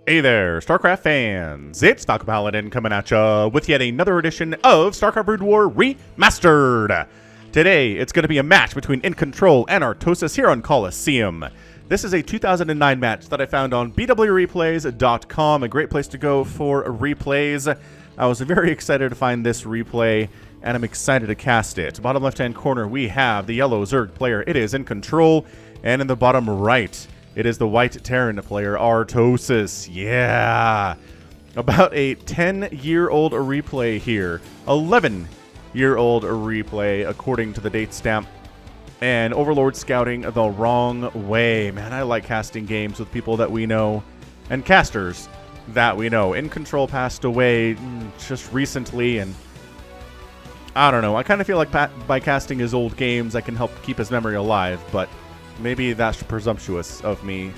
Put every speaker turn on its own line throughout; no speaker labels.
Hey there, StarCraft fans! It's Falcon Paladin coming at ya with yet another edition of StarCraft Brood War Remastered! Today, it's going to be a match between InControl and Artosis here on Colosseum. This is a 2009 match that I found on bwreplays.com, a great place to go for replays. I was very excited to find this replay, and I'm excited to cast it. Bottom left-hand corner, we have the yellow Zerg player. It is InControl, and in the bottom right, it is the white Terran player, Artosis. Yeah! About a 10-year-old replay here. 11-year-old replay, according to the date stamp. And Overlord scouting the wrong way. Man, I like casting games with people that we know. And casters that we know. InControl passed away just recently, and I don't know. I kind of feel like by casting his old games, I can help keep his memory alive, but maybe that's presumptuous of me.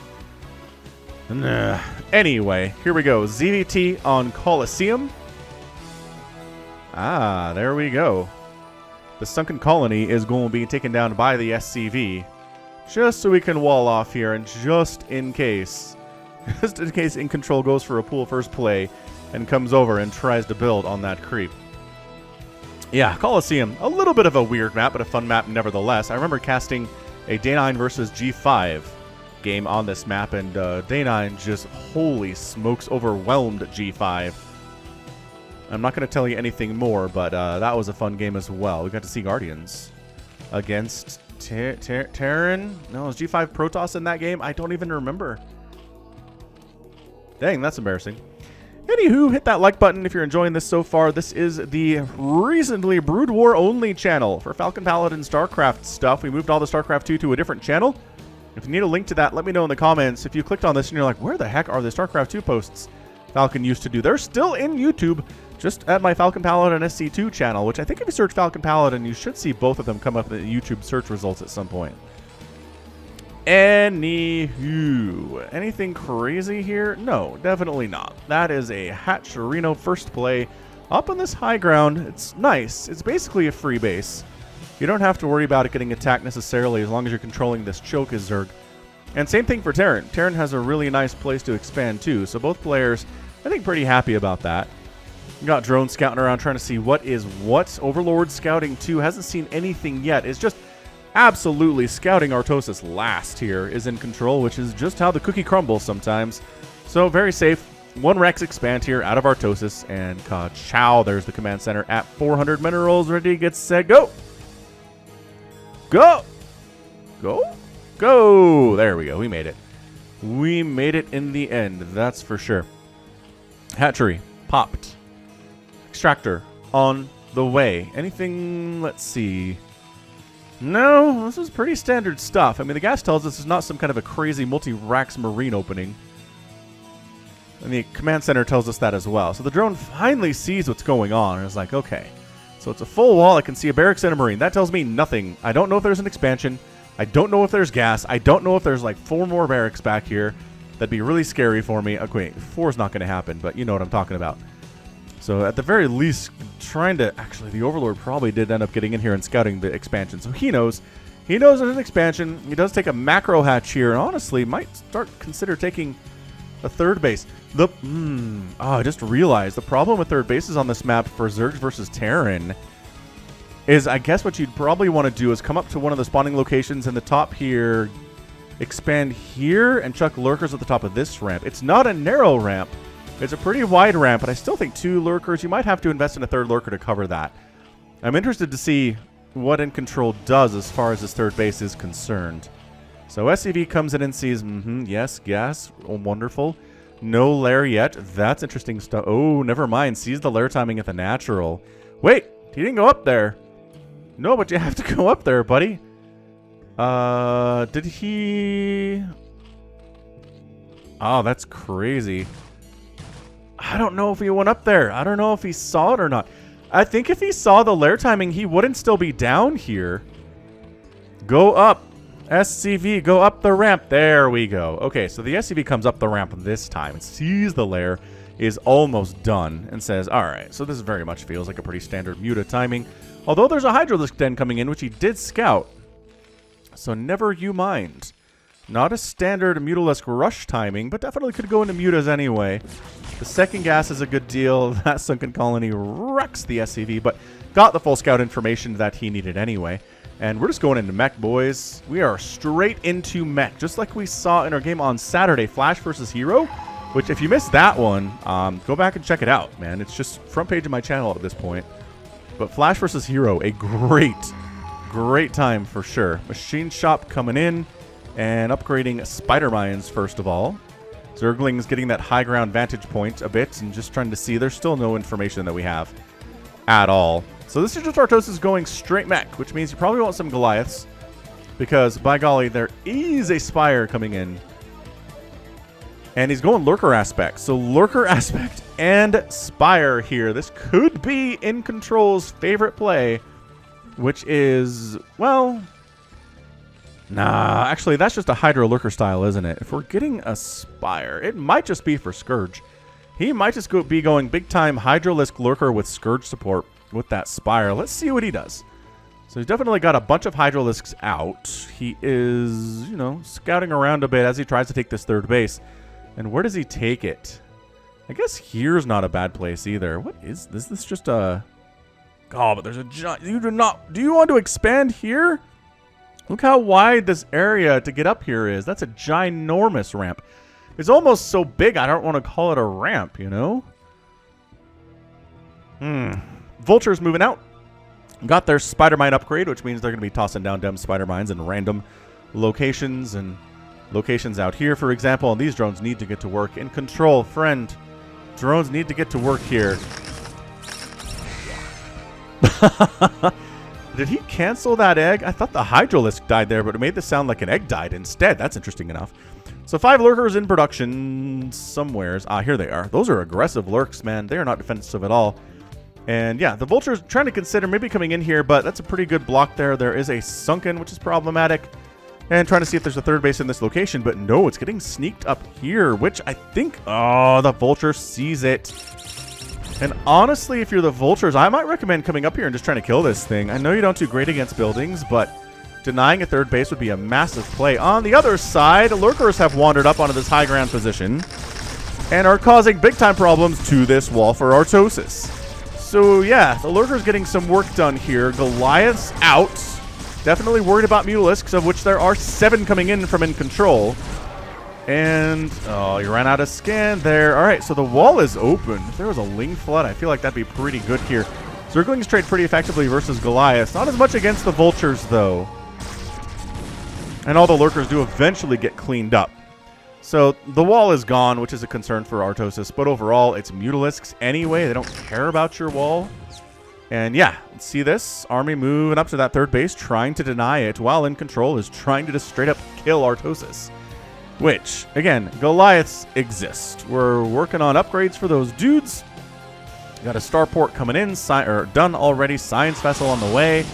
Anyway, here we go. ZVT on Colosseum. Ah, there we go. The sunken colony is going to be taken down by the SCV. Just so we can wall off here, and just in case InControl goes for a pool first play and comes over and tries to build on that creep. Yeah, Colosseum. A little bit of a weird map, but a fun map nevertheless. I remember casting a Day 9 versus G5 game on this map, and Day 9 just, holy smokes, overwhelmed G5. I'm not going to tell you anything more, but that was a fun game as well. We got to see Guardians against Terran. No, was G5 Protoss in that game? I don't even remember. Dang, that's embarrassing. Anywho, hit that like button if you're enjoying this so far. This is the recently Brood War only channel for Falcon Paladin StarCraft stuff. We moved all the StarCraft 2 to a different channel. If you need a link to that, let me know in the comments. If you clicked on this and you're like, where the heck are the StarCraft 2 posts Falcon used to do? They're still in YouTube, just at my Falcon Paladin SC2 channel, which I think if you search Falcon Paladin, you should see both of them come up in the YouTube search results at some point. Anywho, anything crazy here? No, definitely not. That is a Hatcherino first play up on this high ground. It's nice. It's basically a free base. You don't have to worry about it getting attacked necessarily as long as you're controlling this choke as Zerg. And same thing for Terran. Terran has a really nice place to expand too, so both players, I think, pretty happy about that. You got drones scouting around trying to see what is what. Overlord scouting too, hasn't seen anything yet. It's just absolutely scouting Artosis last here is InControl, which is just how the cookie crumbles sometimes. So very safe. One Rex expand here out of Artosis, and ka-chow, there's the command center at 400 minerals, ready, get set, go! Go! Go? Go! There we go, we made it. We made it in the end, that's for sure. Hatchery, popped. Extractor, on the way. Anything, let's see. No, this is pretty standard stuff. I mean, the gas tells us it's not some kind of a crazy multi-racks marine opening. And the command center tells us that as well. So the drone finally sees what's going on and is like, okay. So it's a full wall. I can see a barracks and a marine. That tells me nothing. I don't know if there's an expansion. I don't know if there's gas. I don't know if there's like 4 more barracks back here. That'd be really scary for me. Okay, 4 is not going to happen, but you know what I'm talking about. So at the very least, trying to... Actually, the Overlord probably did end up getting in here and scouting the expansion. So he knows. He knows there's an expansion. He does take a macro hatch here. And honestly, might consider taking a third base. I just realized the problem with third bases on this map for Zerg versus Terran is, I guess what you'd probably want to do is come up to one of the spawning locations in the top here, expand here, and chuck Lurkers at the top of this ramp. It's not a narrow ramp. It's a pretty wide ramp, but I still think 2 Lurkers. You might have to invest in a third Lurker to cover that. I'm interested to see what InControl does as far as his third base is concerned. So SCV comes in and sees, yes, gas, oh, wonderful. No lair yet. That's interesting stuff. Oh, never mind. Sees the lair timing at the natural. Wait, he didn't go up there. No, but you have to go up there, buddy. Did he... Oh, that's crazy. I don't know if he went up there. I don't know if he saw it or not. I think if he saw the lair timing, he wouldn't still be down here. Go up. SCV, go up the ramp. There we go. Okay, so the SCV comes up the ramp this time. It sees the lair, is almost done, and says, all right, so this very much feels like a pretty standard Muta timing. Although there's a Hydralisk Den coming in, which he did scout. So never you mind. Not a standard Mutalisk rush timing, but definitely could go into mutas anyway. The second gas is a good deal. That Sunken Colony wrecks the SCV, but got the full scout information that he needed anyway. And we're just going into Mech, boys. We are straight into Mech, just like we saw in our game on Saturday, Flash versus Hero, which if you missed that one, go back and check it out, man. It's just front page of my channel at this point. But Flash versus Hero, a great time for sure. Machine Shop coming in and upgrading Spider Mines first of all. Zergling's getting that high ground vantage point a bit and just trying to see. There's still no information that we have at all. So this is just Artosis going straight Mech, which means you probably want some Goliaths because, by golly, there is a Spire coming in. And he's going Lurker aspect. So Lurker aspect and Spire here. This could be InControl's favorite play, which is, well, nah, actually, that's just a Hydro Lurker style, isn't it? If we're getting a Spire, it might just be for Scourge. He might just be going big-time Hydrolisk Lurker with Scourge support with that Spire. Let's see what he does. So he's definitely got a bunch of Hydrolisks out. He is, you know, scouting around a bit as he tries to take this third base. And where does he take it? I guess here's not a bad place either. What is this? This just a... Oh, but there's a giant... Do you want to expand here? Look how wide this area to get up here is. That's a ginormous ramp. It's almost so big I don't want to call it a ramp, you know? Vulture's moving out. Got their Spider Mine upgrade, which means they're going to be tossing down dem Spider Mines in random locations and locations out here, for example. And these drones need to get to work. InControl, friend. Drones need to get to work here. Did he cancel that egg? I thought the Hydrolisk died there, but it made this sound like an egg died instead. That's interesting enough. So 5 Lurkers in production somewheres. Ah, here they are. Those are aggressive Lurks, man. They are not defensive at all. And yeah, the Vulture's trying to consider maybe coming in here, but that's a pretty good block there. There is a Sunken, which is problematic. And trying to see if there's a third base in this location, but no, it's getting sneaked up here, which I think... Oh, the Vulture sees it. And honestly, if you're the Vultures, I might recommend coming up here and just trying to kill this thing. I know you don't do great against buildings, but denying a third base would be a massive play. On the other side, Lurkers have wandered up onto this high ground position and are causing big-time problems to this wall for Artosis. So yeah, the Lurker's getting some work done here. Goliath's out. Definitely worried about Mutalisks, of which there are 7 coming in from InControl. And, oh, you ran out of scan there. All right, so the wall is open. If there was a Ling Flood, I feel like that'd be pretty good here. Zerglings trade pretty effectively versus Goliath. Not as much against the Vultures, though. And all the Lurkers do eventually get cleaned up. So the wall is gone, which is a concern for Artosis. But overall, it's Mutalisks anyway. They don't care about your wall. And yeah, see this? Army moving up to that third base, trying to deny it, while InControl is trying to just straight up kill Artosis. Which, again, Goliaths exist. We're working on upgrades for those dudes. Got a starport coming in, done already. Science vessel on the way.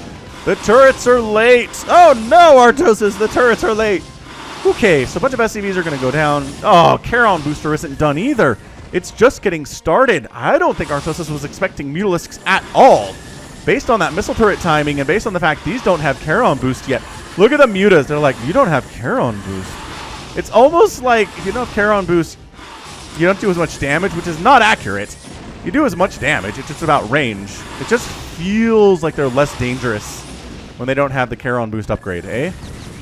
The turrets are late. Oh no, Artosis, the turrets are late. Okay, so a bunch of SCVs are going to go down. Oh, Charon booster isn't done either. It's just getting started. I don't think Artosis was expecting Mutalisks at all. Based on that missile turret timing and based on the fact these don't have Charon boost yet. Look at the mutas. They're like, you don't have Charon boost. It's almost like if you don't have Charon boost, you don't do as much damage, which is not accurate. You do as much damage. It's just about range. It just feels like they're less dangerous when they don't have the Charon boost upgrade, eh?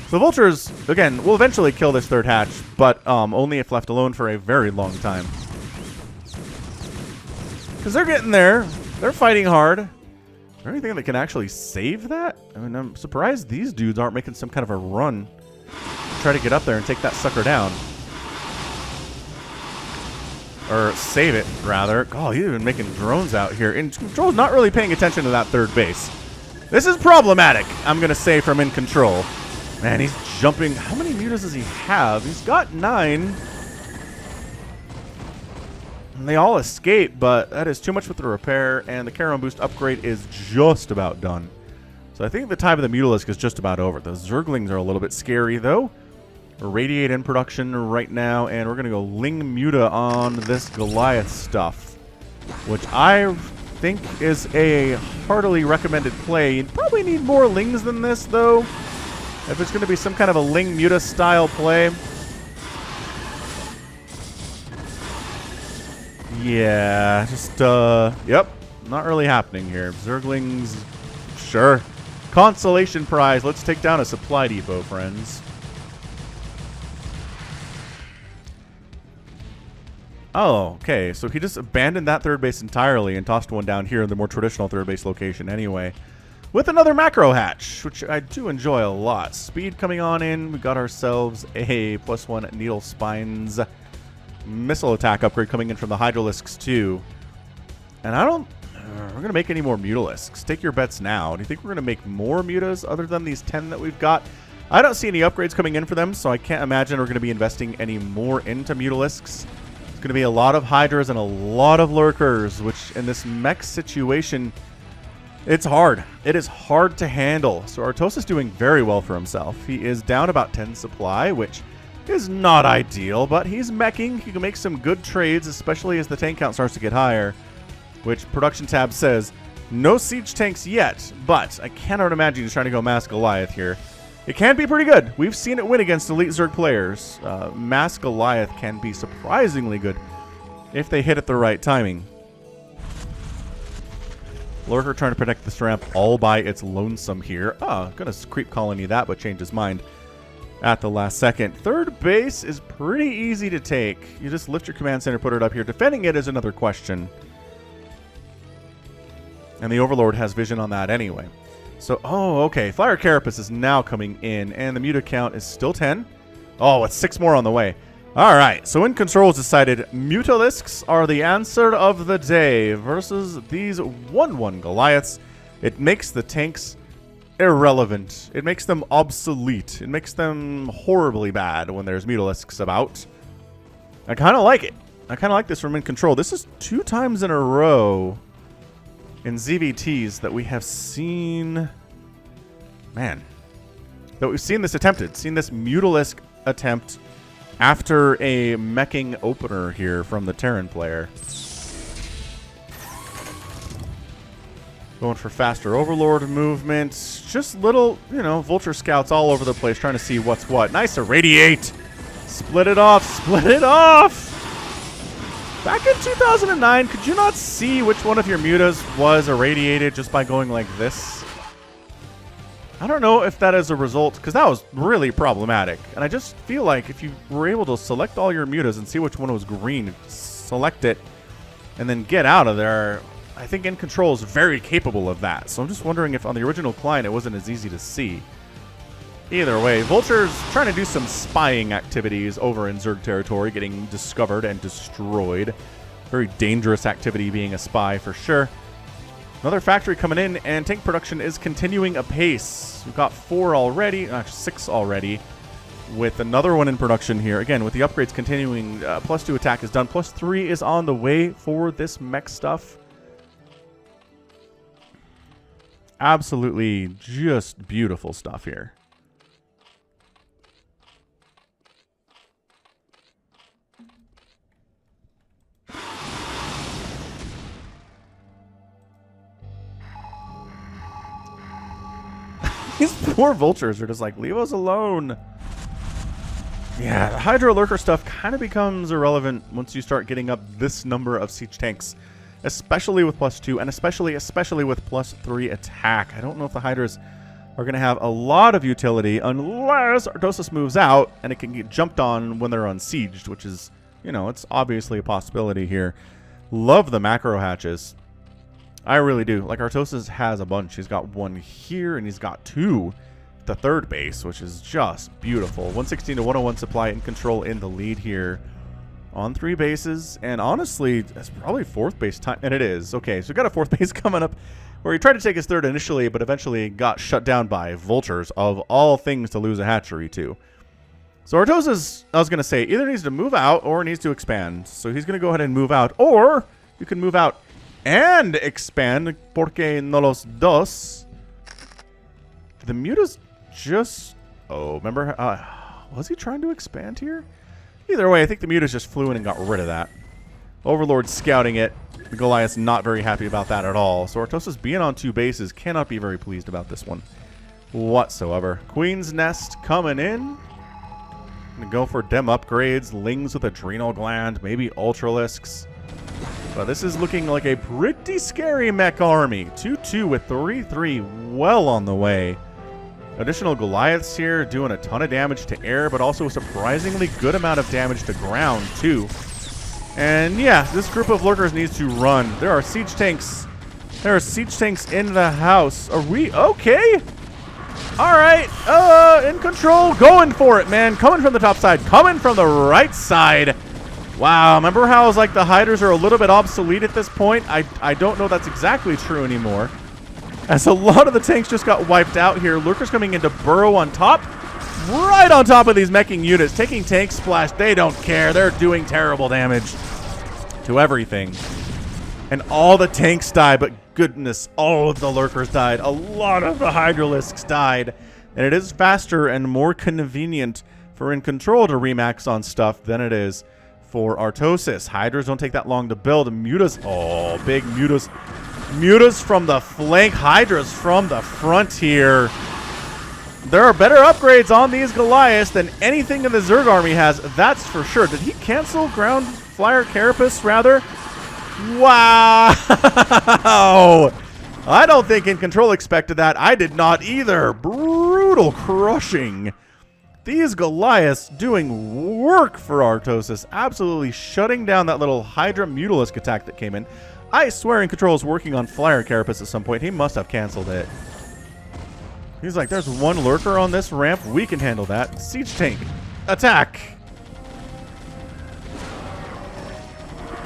The Vultures, again, will eventually kill this third hatch, but only if left alone for a very long time. Because they're getting there. They're fighting hard. Is there anything that can actually save that? I mean, I'm surprised these dudes aren't making some kind of a run. Try to get up there and take that sucker down. Or save it, rather. God, he's even making drones out here. InControl's not really paying attention to that third base. This is problematic, I'm going to say, from InControl. Man, he's jumping. How many mutas does he have? He's got 9. And they all escape, but that is too much with the repair, and the Charon boost upgrade is just about done. So I think the time of the Mutalisk is just about over. The Zerglings are a little bit scary, though. Radiate in production right now, and we're going to go Ling Muta on this Goliath stuff, which I think is a heartily recommended play. You'd probably need more Lings than this, though. If it's going to be some kind of a Ling Muta style play. Yeah, just, yep. Not really happening here. Zerglings, sure. Consolation prize. Let's take down a supply depot, friends. Oh, okay. So he just abandoned that third base entirely and tossed one down here in the more traditional third base location anyway. With another macro hatch, which I do enjoy a lot. Speed coming on in. We got ourselves a +1 Needle Spines missile attack upgrade coming in from the Hydralisks too. And I don't... we're going to make any more Mutalisks. Take your bets now. Do you think we're going to make more Mutas other than these 10 that we've got? I don't see any upgrades coming in for them, so I can't imagine we're going to be investing any more into Mutalisks. It's going to be a lot of Hydras and a lot of Lurkers, which in this mech situation, it's hard. It is hard to handle. So Artosis is doing very well for himself. He is down about 10 supply, which is not ideal, but he's meching. He can make some good trades, especially as the tank count starts to get higher, which production tab says no siege tanks yet, but I cannot imagine he's trying to go Mass Goliath here. It can be pretty good. We've seen it win against elite Zerg players. Mass Goliath can be surprisingly good if they hit at the right timing. Lurker trying to protect this ramp all by its lonesome here. Oh, gonna creep colony that, but change his mind at the last second. Third base is pretty easy to take. You just lift your command center, put it up here. Defending it is another question. And the Overlord has vision on that anyway. So, oh, okay. Flyer Carapace is now coming in, and the Muta count is still 10. Oh, it's 6 more on the way. All right, so InControl has decided Mutalisks are the answer of the day versus these 1/1 Goliaths. It makes the tanks irrelevant. It makes them obsolete. It makes them horribly bad when there's Mutalisks about. I kind of like it. I kind of like this from InControl. This is 2 times in a row in ZVTs that we have seen, man, that we've seen this attempted, seen this Mutalisk attempt after a meching opener here from the Terran player. Going for faster Overlord movement. Just little, you know, Vulture Scouts all over the place trying to see what's what. Nice Irradiate. Split it off. Split it off. Back in 2009, could you not see which one of your mutas was irradiated just by going like this? I don't know if that is a result, because that was really problematic. And I just feel like if you were able to select all your mutas and see which one was green, select it, and then get out of there, I think InControl is very capable of that. So I'm just wondering if on the original client it wasn't as easy to see. Either way, Vulture's trying to do some spying activities over in Zerg territory, getting discovered and destroyed. Very dangerous activity being a spy for sure. Another factory coming in, and tank production is continuing apace. We've got 4 already, 6 already, with another one in production here. Again, with the upgrades continuing, +2 attack is done. +3 is on the way for this mech stuff. Absolutely just beautiful stuff here. These poor vultures are just like, leave us alone. Yeah, the Hydra Lurker stuff kind of becomes irrelevant once you start getting up this number of siege tanks, especially with +2 and especially with +3 attack. I don't know if the Hydras are going to have a lot of utility unless Artosis moves out and it can get jumped on when they're unsieged, which is, you know, it's obviously a possibility here. Love the macro hatches. I really do. Like, Artosis has a bunch. He's got 1 here, and he's got 2 at the third base, which is just beautiful. 116 to 101 supply InControl in the lead here on 3 bases. And honestly, it's probably 4th base time. And it is. Okay, so we've got a 4th base coming up where he tried to take his 3rd initially, but eventually got shut down by Vultures, of all things to lose a hatchery to. So Artosis, I was going to say, either needs to move out or needs to expand. So he's going to go ahead and move out. Or you can move out and expand, porque no los dos. The mutas just... Oh, remember? Was he trying to expand here? Either way, I think the mutas just flew in and got rid of that. Overlord scouting it. The Goliath's not very happy about that at all. So Artosis being on 2 bases cannot be very pleased about this one. whatsoever. Queen's Nest coming in. Gonna go for dem upgrades, Lings with Adrenal Gland, maybe Ultralisks. But this is looking like a pretty scary mech army. 2-2 with 3-3 well on the way. Additional Goliaths here doing a ton of damage to air, but also a surprisingly good amount of damage to ground too. And yeah, this group of Lurkers needs to run. There are siege tanks. There are siege tanks in the house. Are we okay? All right, InControl, going for it, man. Coming from the top side, coming from the right side. Wow, remember how I was like the hiders are a little bit obsolete at this point? I don't know that's exactly true anymore, as a lot of the tanks just got wiped out here. Lurkers coming in to burrow on top, right on top of these meching units, taking tank splash. They don't care. They're doing terrible damage to everything. And all the tanks die, but goodness, all of the Lurkers died. A lot of the Hydralisks died. And it is faster and more convenient for InControl to remax on stuff than it is for Artosis. Hydras don't take that long to build. Mutas, oh, big Mutas. Mutas from the flank, Hydras from the front here. There are better upgrades on these Goliaths than anything in the Zerg army has, that's for sure. Did he cancel Ground Flyer Carapace, rather? Wow! I don't think InControl expected that. I did not either. Brutal crushing. These Goliaths doing work for Artosis. Absolutely shutting down that little Hydra Mutalisk attack that came in. I swear InControl is working on Flyer Carapace at some point. He must have canceled it. He's like, there's one Lurker on this ramp. We can handle that. Siege tank. Attack.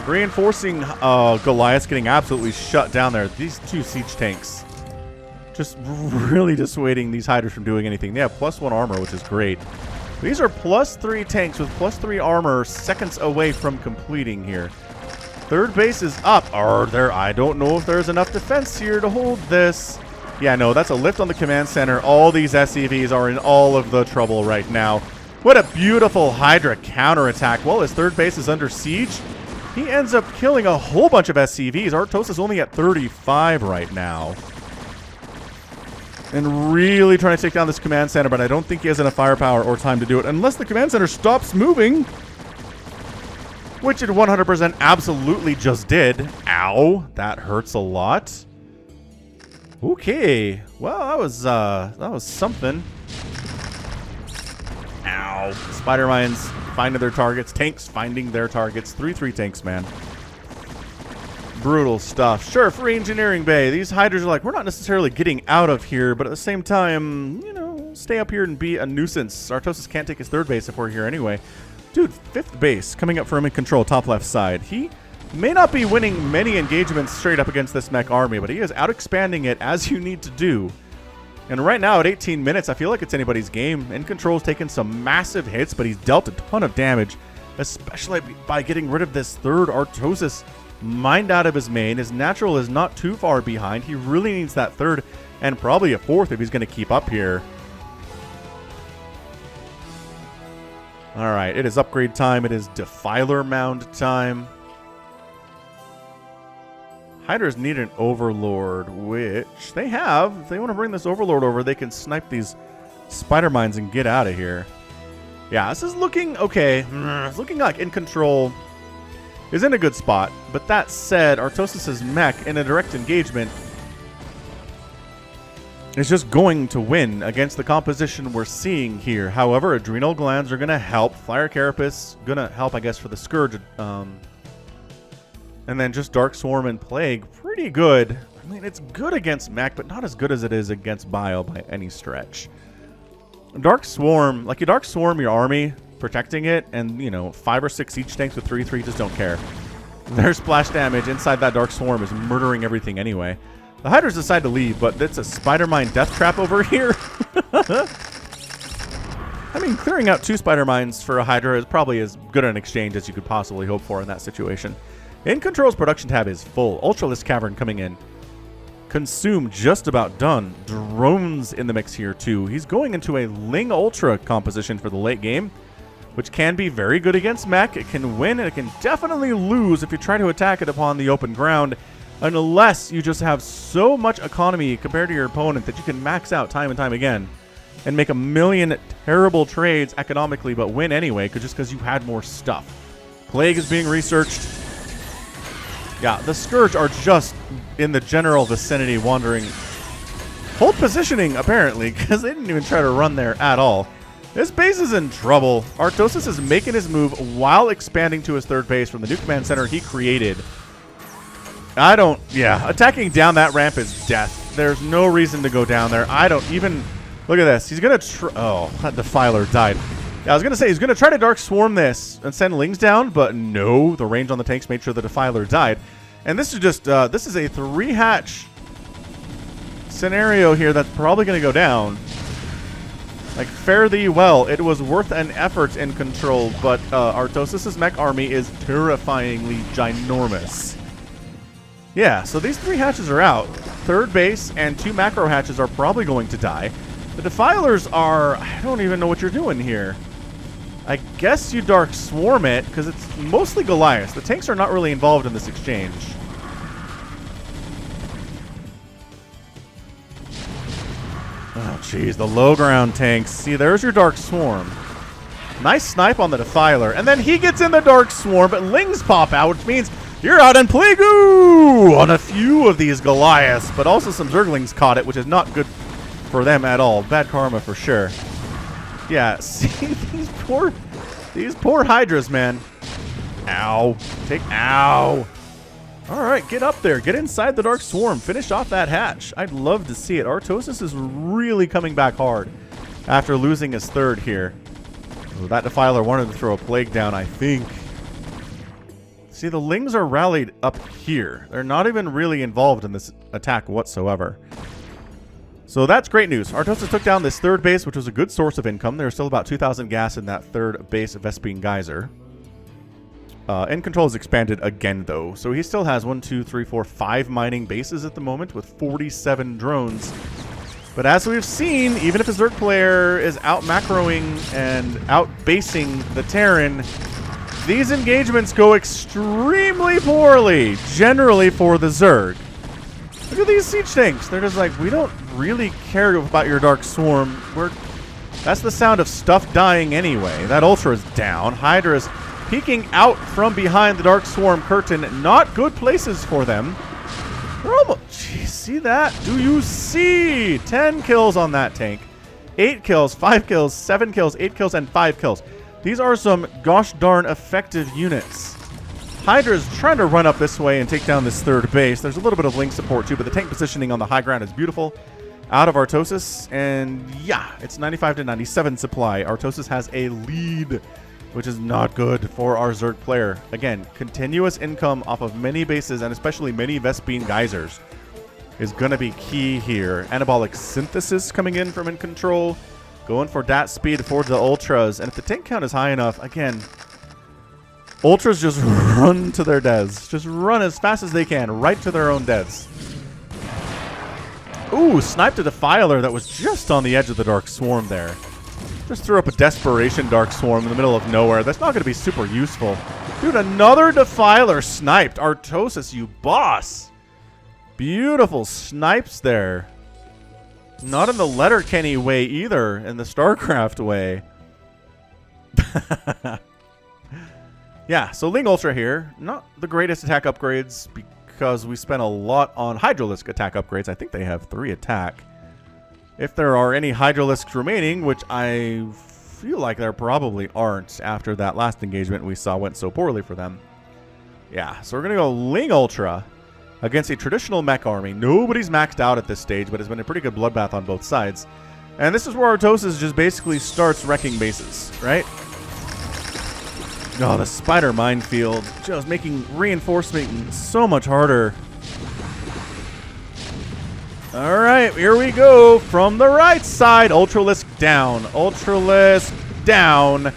Reinforcing Goliaths getting absolutely shut down there. These two siege tanks just really dissuading these Hydras from doing anything. They have +1 armor, which is great. These are +3 tanks with +3 armor, seconds away from completing here. Third base is up. Are there? I don't know if there's enough defense here to hold this. Yeah, no, that's a lift on the command center. All these SCVs are in all of the trouble right now. What a beautiful Hydra counterattack. While his third base is under siege, he ends up killing a whole bunch of SCVs. Artosis is only at 35 right now. And really trying to take down this command center, but I don't think he has enough firepower or time to do it unless the command center stops moving. Which it 100% absolutely just did. Ow, that hurts a lot. Okay, well, that was something. Ow. Spider mines finding their targets. Tanks finding their targets. 3-3 tanks, man. Brutal stuff. Sure, free engineering bay. These Hydras are like, we're not necessarily getting out of here, but at the same time, you know, stay up here and be a nuisance. Artosis can't take his third base if we're here anyway. Dude, 5th base coming up for him in control, top left side. He may not be winning many engagements straight up against this mech army, but he is out expanding it as you need to do. And right now at 18 minutes, I feel like it's anybody's game. InControl's taken some massive hits, but he's dealt a ton of damage, especially by getting rid of this third Artosis mined out of his main. His natural is not too far behind. He really needs that third and probably a fourth if he's going to keep up here. All right, it is upgrade time. It is Defiler Mound time. Hydras need an Overlord, which they have. If they want to bring this Overlord over, they can snipe these spider mines and get out of here. Yeah, this is looking okay. It's looking like InControl is in a good spot. But that said, Artosis' mech in a direct engagement is just going to win against the composition we're seeing here. However, Adrenal Glands are going to help. Flyer Carapace going to help, I guess, for the Scourge. And then just Dark Swarm and Plague, pretty good. I mean, it's good against Mech, but not as good as it is against Bio by any stretch. Dark Swarm, like you Dark Swarm your army, protecting it, and, you know, 5 or 6 siege tanks with 3/3 just don't care. Their splash damage inside that Dark Swarm is murdering everything anyway. The Hydras decide to leave, but it's a Spider Mine death trap over here. I mean, clearing out 2 Spider Mines for a Hydra is probably as good an exchange as you could possibly hope for in that situation. InControl's production tab is full. Ultralisk Cavern coming in. Consume just about done. Drones in the mix here too. He's going into a Ling Ultra composition for the late game, which can be very good against Mech. It can win and it can definitely lose if you try to attack it upon the open ground. unless you just have so much economy compared to your opponent that you can max out time and time again and make a million terrible trades economically but win anyway just because you had more stuff. Plague is being researched. Yeah, the Scourge are just in the general vicinity wandering. Hold positioning, apparently, because they didn't even try to run there at all. This base is in trouble. Artosis is making his move while expanding to his third base from the new command center he created. Attacking down that ramp is death. There's no reason to go down there. I don't even... Look at this. He's going to... Oh, that Defiler died. Yeah, I was going to say, he's going to try to Dark Swarm this and send Lings down, but no. The range on the tanks made sure the Defiler died. And this is just... this is a 3-hatch scenario here that's probably going to go down. Like, fare thee well. It was worth an effort in control, but Artosis' mech army is terrifyingly ginormous. Yeah, so these 3 hatches are out. Third base and 2 macro hatches are probably going to die. The Defilers are... I don't even know what you're doing here. I guess you Dark Swarm it, because it's mostly Goliaths. The tanks are not really involved in this exchange. Oh, jeez, the low ground tanks. See, there's your Dark Swarm. Nice snipe on the Defiler. And then he gets in the Dark Swarm, but Lings pop out, which means you're out in Plague-oo on a few of these Goliaths. But also some Zerglings caught it, which is not good for them at all. Bad karma for sure. Yeah, see, these poor Hydras, man. Ow. Ow. All right, get up there. Get inside the Dark Swarm. Finish off that hatch. I'd love to see it. Artosis is really coming back hard after losing his third here. So that Defiler wanted to throw a Plague down, I think. See, the Lings are rallied up here. They're not even really involved in this attack whatsoever. So that's great news. Artosis took down this third base, which was a good source of income. There's still about 2,000 gas in that third base of Vespene Geyser. InControl has expanded again, though. So he still has 5 mining bases at the moment with 47 drones. But as we've seen, even if a Zerg player is out macroing and out basing the Terran, these engagements go extremely poorly, generally for the Zerg. Look at these siege tanks. They're just like, we don't really care about your Dark Swarm. That's the sound of stuff dying anyway. That Ultra is down. Hydra is peeking out from behind the Dark Swarm curtain. Not good places for them. They're almost... Geez, see that? Do you see? 10 kills on that tank. 8 kills, 5 kills, 7 kills, 8 kills, and 5 kills. These are some gosh darn effective units. Hydra's trying to run up this way and take down this third base. There's a little bit of link support too, but the tank positioning on the high ground is beautiful. Out of Artosis, and yeah, it's 95 to 97 supply. Artosis has a lead, which is not good for our Zerg player. Again, continuous income off of many bases, and especially many Vespene Geysers, is going to be key here. Anabolic Synthesis coming in from InControl, going for dat speed for the Ultras, and if the tank count is high enough, again, Ultras just run to their deaths. Just run as fast as they can, right to their own deaths. Ooh, sniped a Defiler that was just on the edge of the Dark Swarm there. Just threw up a Desperation Dark Swarm in the middle of nowhere. That's not going to be super useful. Dude, another Defiler sniped. Artosis, you boss. Beautiful snipes there. Not in the Letterkenny way either, in the StarCraft way. Yeah, so Ling Ultra here. Not the greatest attack upgrades because we spent a lot on Hydralisk attack upgrades. I think they have 3 attack. If there are any Hydralisks remaining, which I feel like there probably aren't after that last engagement we saw went so poorly for them. Yeah, so we're going to go Ling Ultra against a traditional mech army. Nobody's maxed out at this stage, but it's been a pretty good bloodbath on both sides. And this is where Artosis just basically starts wrecking bases, right? Oh, the spider minefield just making reinforcement so much harder. All right, here we go from the right side. Ultralisk down. Ultralisk down.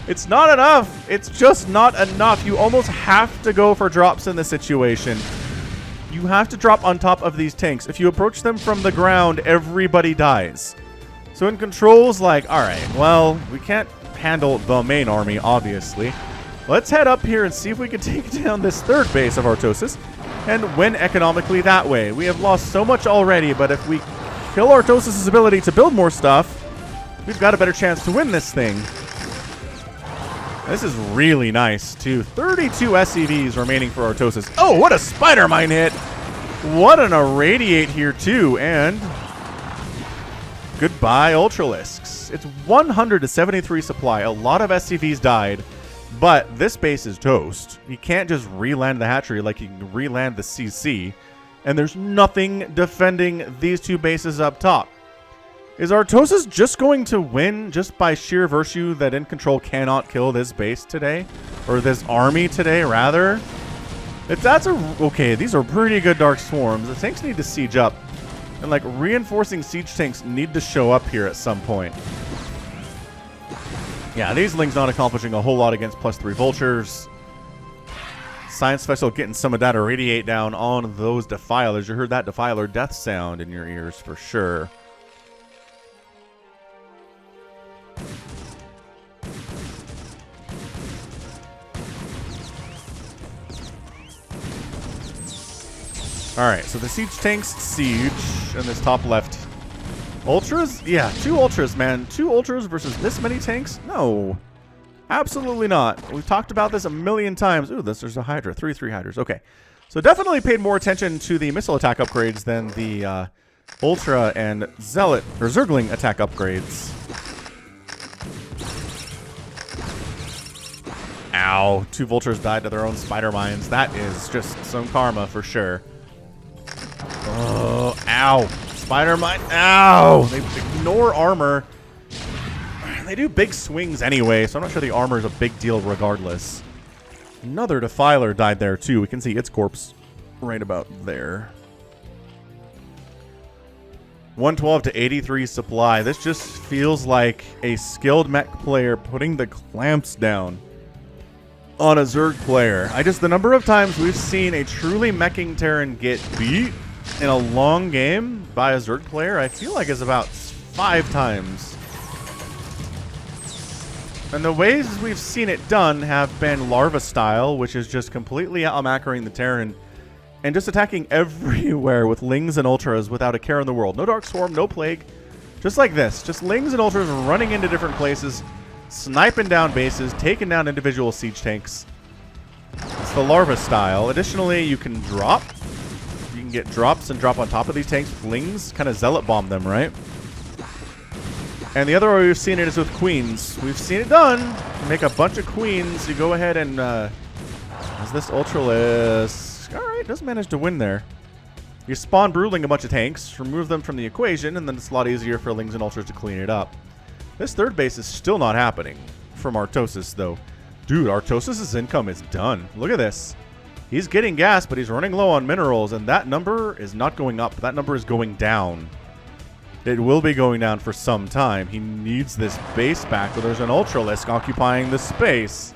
It's not enough. It's just not enough. You almost have to go for drops in this situation. You have to drop on top of these tanks. If you approach them from the ground, everybody dies. So InControl's like, all right, well, we can't handle the main army, obviously. Let's head up here and see if we can take down this third base of Artosis and win economically that way. We have lost so much already, but if we kill Artosis' ability to build more stuff, we've got a better chance to win this thing. This is really nice, too. 32 SCVs remaining for Artosis. Oh, what a Spider Mine hit! What an Irradiate here, too, and goodbye, Ultralisks. It's 100 to 73 supply. A lot of SCVs died, but this base is toast. You can't just re-land the hatchery like you can re-land the CC, and there's nothing defending these two bases up top. Is Artosis just going to win just by sheer virtue that InControl cannot kill this base today? Or this army today, rather? Okay, these are pretty good Dark Swarms. The tanks need to siege up. And, like, reinforcing siege tanks need to show up here at some point. Yeah, these Lings not accomplishing a whole lot against +3 Vultures. Science Special getting some of that Irradiate down on those Defilers. You heard that Defiler death sound in your ears for sure. Alright, so the siege tanks siege in this top left. Ultras? Yeah, 2 Ultras, man. 2 Ultras versus this many tanks? No. Absolutely not. We've talked about this a million times. Ooh, there's a Hydra. 3 Hydras. Okay. So definitely paid more attention to the missile attack upgrades than the Ultra and Zealot, or Zergling attack upgrades. Ow. 2 Vultures died to their own Spider Mines. That is just some karma for sure. Oh, ow. Spider Mine. Ow. They ignore armor. They do big swings anyway, so I'm not sure the armor is a big deal regardless. Another Defiler died there too. We can see its corpse right about there. 112 to 83 supply. This just feels like a skilled mech player putting the clamps down on a Zerg player. The number of times we've seen a truly meching Terran get beat in a long game by a Zerg player, I feel like is about 5 times. And the ways we've seen it done have been Larva style, which is just completely outmachering the Terran and just attacking everywhere with Lings and Ultras without a care in the world. No Dark Swarm, no Plague. Just like this. Just Lings and Ultras running into different places, sniping down bases, taking down individual siege tanks. It's the Larva style. Additionally, you can drop. You can get drops and drop on top of these tanks with Lings. Kind of Zealot bomb them, right? And the other way we've seen it is with Queens. We've seen it done. You make a bunch of Queens. You go ahead and... as this Ultralisk... Alright, does manage to win there. You spawn Broodling a bunch of tanks, remove them from the equation, and then it's a lot easier for Lings and Ultras to clean it up. This third base is still not happening from Artosis, though. Dude, Artosis' income is done. Look at this. He's getting gas, but he's running low on minerals, and that number is not going up. That number is going down. It will be going down for some time. He needs this base back, but there's an Ultralisk occupying the space.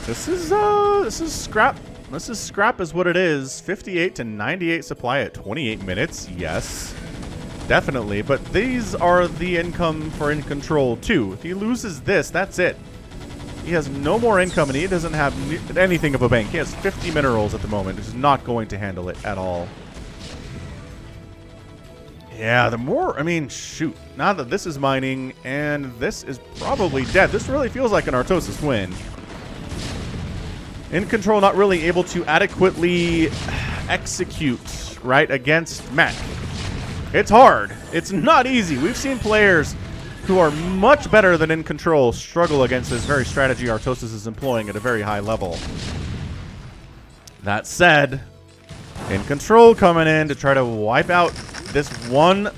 This is scrap. This is scrap is what it is. 58 to 98 supply at 28 minutes. Yes, definitely. But these are the income for InControl too. If he loses this, that's it. He has no more income and he doesn't have anything of a bank. He has 50 minerals at the moment. He's not going to handle it at all. Yeah, the more, I mean, shoot. Now that this is mining and this is probably dead, this really feels like an Artosis win. InControl not really able to adequately execute, right, against Mech. It's hard. It's not easy. We've seen players who are much better than InControl struggle against this very strategy Artosis is employing at a very high level. That said, InControl coming in to try to wipe out this one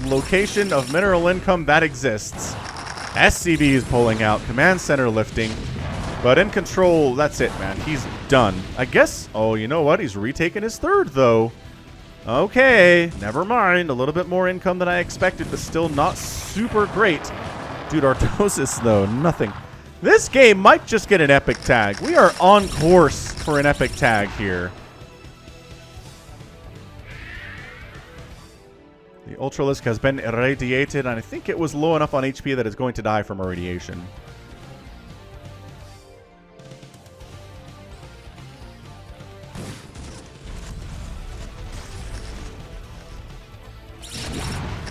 location of mineral income that exists. SCB is pulling out. Command center lifting. But InControl, that's it, man. He's done. I guess... Oh, you know what? He's retaken his third, though. Okay. Never mind. A little bit more income than I expected, but still not super great. Dude, Artosis, though. Nothing. This game might just get an epic tag. We are on course for an epic tag here. The Ultralisk has been irradiated, and I think it was low enough on HP that it's going to die from irradiation.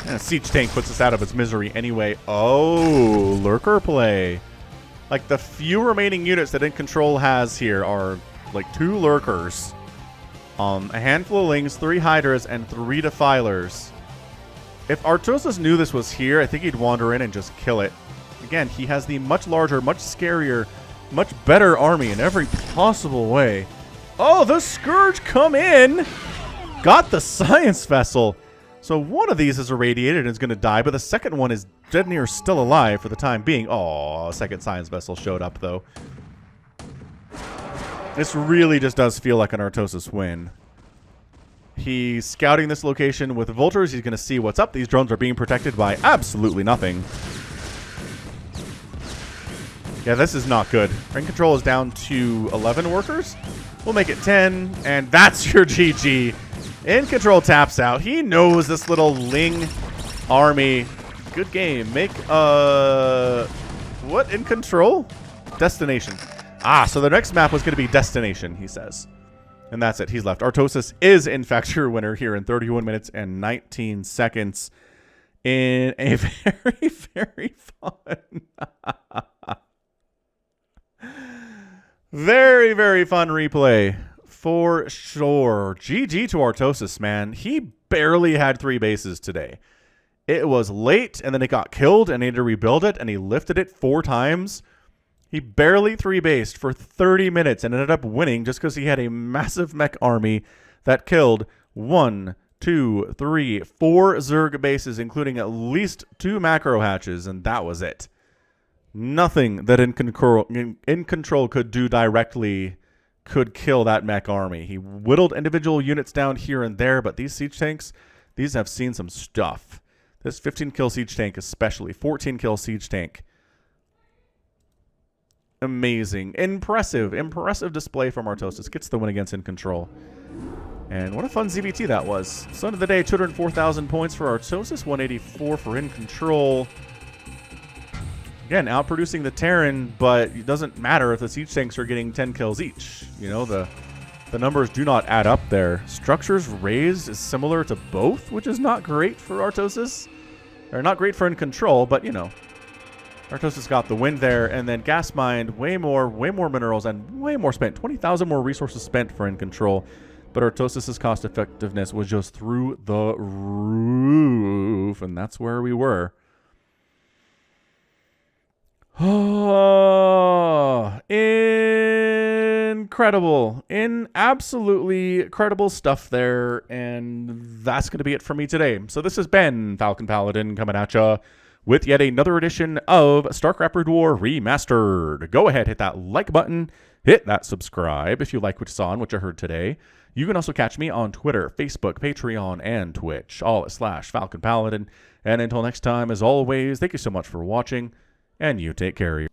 And a siege tank puts us out of its misery anyway. Oh, Lurker play. Like, the few remaining units that InControl has here are, like, 2 Lurkers, a handful of Lings, 3 Hydras, and 3 Defilers. If Artosis knew this was here, I think he'd wander in and just kill it. Again, he has the much larger, much scarier, much better army in every possible way. Oh, the Scourge come in! Got the Science Vessel. So one of these is irradiated and is going to die, but the second one is dead near still alive for the time being. Oh, a second Science Vessel showed up, though. This really just does feel like an Artosis win. He's scouting this location with Vultures. He's going to see what's up. These drones are being protected by absolutely nothing. Yeah, this is not good. InControl is down to 11 workers. We'll make it 10, and that's your GG. InControl taps out. He knows this little Ling army. Good game. Make, what? InControl? Destination. Ah, so the next map was going to be Destination, he says. And that's it. He's left. Artosis is, in fact, your winner here in 31 minutes and 19 seconds in a very, very fun... very, very fun replay. For sure. GG to Artosis, man. He barely had 3 bases today. It was late, and then it got killed, and he had to rebuild it, and he lifted it 4 times. He barely 3-based for 30 minutes and ended up winning just because he had a massive mech army that killed 1, 2, 3, 4 Zerg bases, including at least 2 macro hatches, and that was it. Nothing that InControl could do directly could kill that mech army. He whittled individual units down here and there, but these siege tanks, these have seen some stuff. This 15-kill siege tank especially, 14-kill siege tank. Amazing. Impressive display from Artosis. Gets the win against InControl. And what a fun ZVT that was. Son of the day, 204,000 points for Artosis, 184 for InControl. Again, outproducing the Terran, but it doesn't matter if the siege tanks are getting 10 kills each. You know, the numbers do not add up there. Structures raised is similar to both, which is not great for Artosis. Or not great for InControl, but, you know. Artosis got the win there, and then gas mined way more minerals, and way more spent. 20,000 more resources spent for InControl. But Artosis' cost effectiveness was just through the roof, and that's where we were. Oh, incredible. Absolutely incredible stuff there. And that's going to be it for me today. So this has been Falcon Paladin coming at ya with yet another edition of StarCraft Brood War Remastered. Go ahead, hit that like button, hit that subscribe if you like what you saw and what you heard today. You can also catch me on Twitter, Facebook, Patreon, and Twitch, all at /Falcon Paladin. And until next time, as always, thank you so much for watching. And you take care of yourself.